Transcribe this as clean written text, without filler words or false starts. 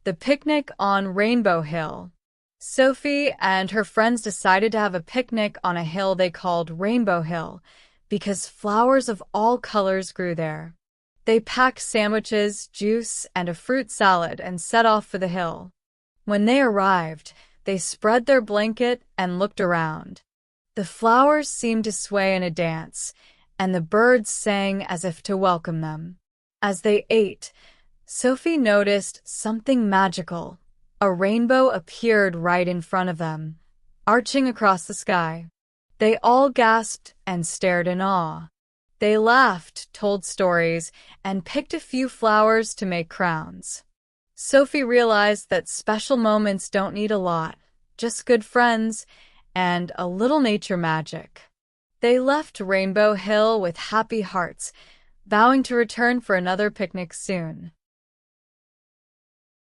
The picnic on Rainbow Hill. Sophie and her friends decided to have a picnic on a hill they called Rainbow Hill because flowers of all colors grew there. They packed sandwiches, juice, and a fruit salad and set off for the hill. When they arrived, they spread their blanket and looked around. The flowers seemed to sway in a dance, and the birds sang as if to welcome them. As they ate, Sophie noticed something magical. A rainbow appeared right in front of them, arching across the sky. They all gasped and stared in awe. They laughed, told stories, and picked a few flowers to make crowns. Sophie realized that special moments don't need a lot, just good friends and a little nature magic. They left Rainbow Hill with happy hearts, vowing to return for another picnic soon.